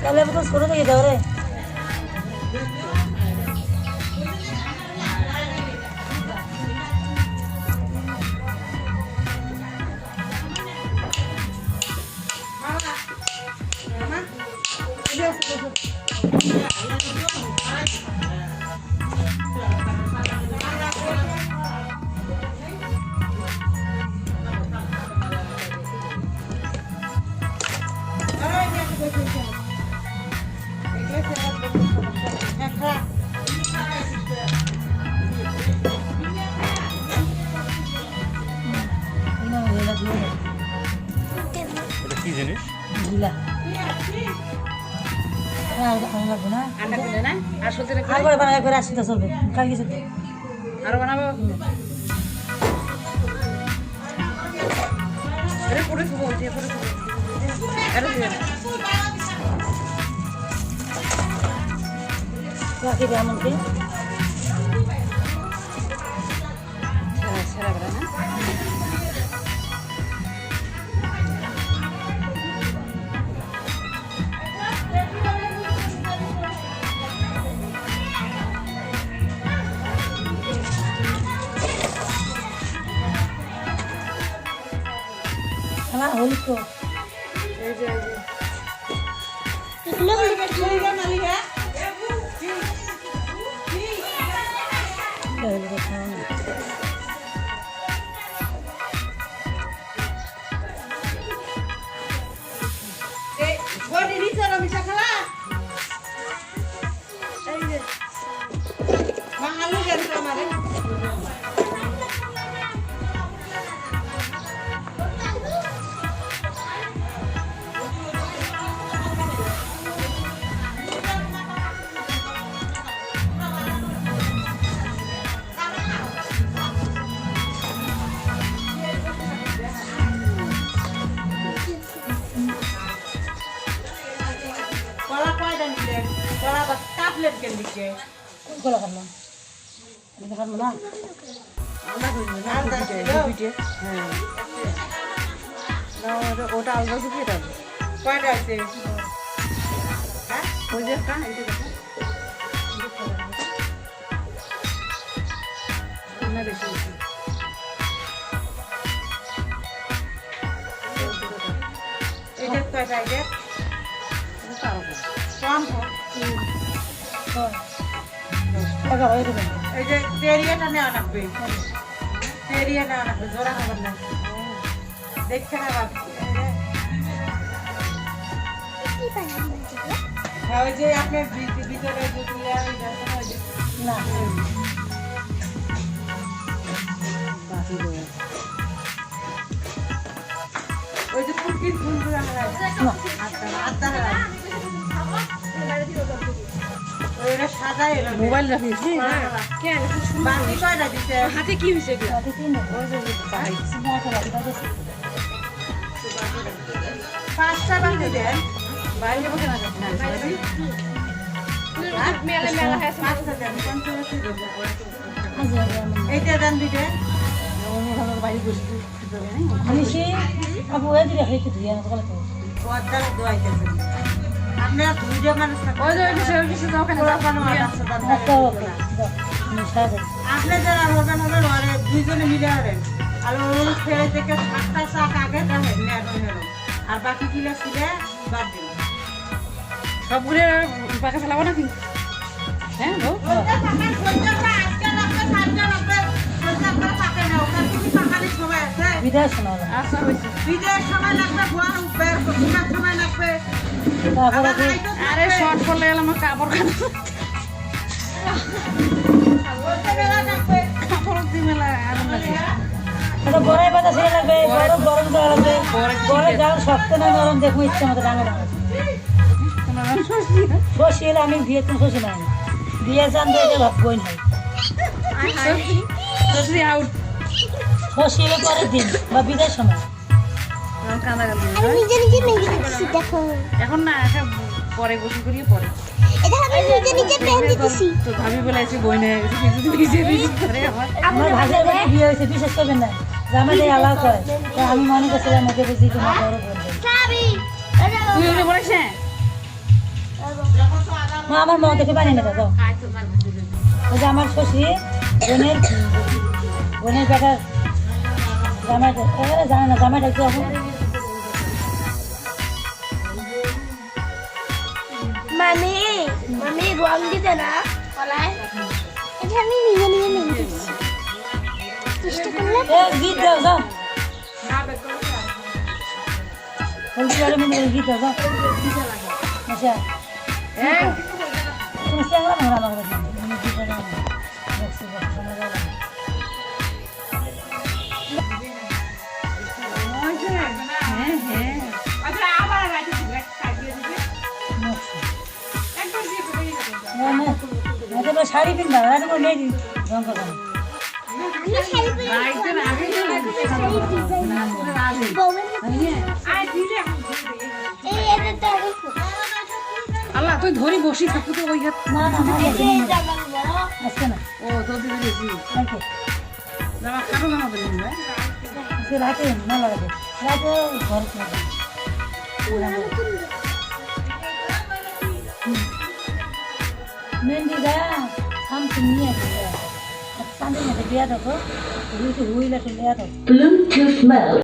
Kalian betul sepuluh nih gitu re. এটা কি জিনিস? Gila. Anak guna. আন্ডা কিনে না আর সত্যি রে Aku lepas aku rasa sudah solve. Kali gitu. আর বানাবো আরে পুরো কি বলছি পুরো আরে দিও না Lagi dia mungkin. সেরা বড় না Anak holy ko. এই যে Holy ko sana. এই বডি নিচে না মিশা খেলা এই যে মা আলু গেল আমারে কলা কয়টা নিলে কলা বা ট্যাবলেট কেন দিকে Ko lah kan. Ini kan mana? আমরা কইনি না ভিডিও হ্যাঁ না ওটা আলাদা দিকে এটা কয়টা আছে হ্যাঁ ওই যে কান এই যে দেখো না বেশি এটা কয়টা আছে কম Oh. Agak baik itu. এই যে তেরিয়াটা নেওয়া লাগবে তেরিয়া নেওয়া লাগবে জোড়া খাবার না দেখছে না বাবা হ্যাঁ ওই যে আপনার ভিতরে যেগুলো ওই দেখেন ওই যে Nah. ওই যে পুটকির ফুলগুলো হারায় Nah. আত্মা হারায় ওইটা সাদা এলো মোবাইল রাখিস কেন বাকি কয়টা দিতে হাতে কি হয়েছে এগুলো Tadi ini. Semua kalau kita ada. পাঁচটা বাকি দেন বাইরে বসে না মেলা মেলা হয়েছে পাঁচটা দেন পঞ্চমী দেন Aja yang. এইটা দেন দিতে বাইরে বসে Ini sih. Aku aja dia itu dia nak kalau tu. Padma দোয়াইতেছে আপনারা দুইটা মানুষ ওই যে ওই কিছু দোকানে Atau apa? Ini saja. আপনি যারা হবেন হবেন ওরে দুইজনে মিলে হবেন আর ওর ফেলে থেকে 7টা শাক আগে দেখেন নেন আর বাকি কিলো ছিলে বাদ দিন সবগুলো পাকা চালাবো নাকি হ্যাঁ বউ Bidas mana? আচ্ছা হয়েছে বিদেশ সময় লাগবে গোয়ার উঠবে সময় লাগবে Tahu lagi. আরে শর্ট করলে গেলাম আমার কাপড় খানা বলতে গেলে শক্ত না নরম দেখবো ইচ্ছে মতো ডাঙা ডাঙা তোমার নাম ষষ্ঠী না? শশী এলে আমি বিয়ে তুমি শশী নাই বিয়ে জান দিয়ে ভাববই নাই ষষ্ঠী আউট। শশী এলে পরের দিন বা বিদায় সময় আমার কাঁদা গেল নিজে নিজে মেঘে দিচ্ছি দেখো এখন না এখন পরে গোসল করিয়ে পরে এটা আমি নিজে নিজে মেঘে দিতেছি তো ভাবি বলে আছে বই নিয়ে গেছে কিছু ভিজে ভিজে করে আমার আমার ভাগের বাড়ি বিয়ে হয়েছে বিশ্বাস করবেন না জামাই দিয়ে আলাও করে তো আমি মনে করছিলাম ওকে বুঝি তোমার বড় বোন বলে। সাবি তুই ওকে বলেছ মা আমার মা দেখে বানিয়ে নেবে যাও ওই যে আমার শশী বোনের বেটার জামাইটা এবারে জানে না জামাইটা একটু এখন মামি মামি রং দিতে না কলায় এটা আমি নিজে নিজে মেঘে দিচ্ছি চেষ্টা করলে গীত দাও যাও হলদি বাড়ি মনে করে গীত দাও যাও আচ্ছা তুমি চ্যাংরা ভাঙা আমার কাছে আমি গীত দাও বক্সি বক্স শোনা যাবে হ্যাঁ হ্যাঁ শাড়ি কিনবা আর কোনো নেই রঙ করবা আমি শাড়ি পরে বউয়ের এই এটা তো আল্লাহ তুই ধরি বসি থাকতো তো ওই হাত না না না এই জামা বড় আজকে না ও তোর দিদি দিয়েছি থ্যাংক ইউ জামা খাটো জামা পরে নিবে আজকে রাতে না লাগাবে রাতে ঘর কিনবে মেহেন্দি গায়া সামসুং নিয়ে আসবে সামনে বিয়া দেখো হুইলে লিয়া দেখো Bluetooth mode.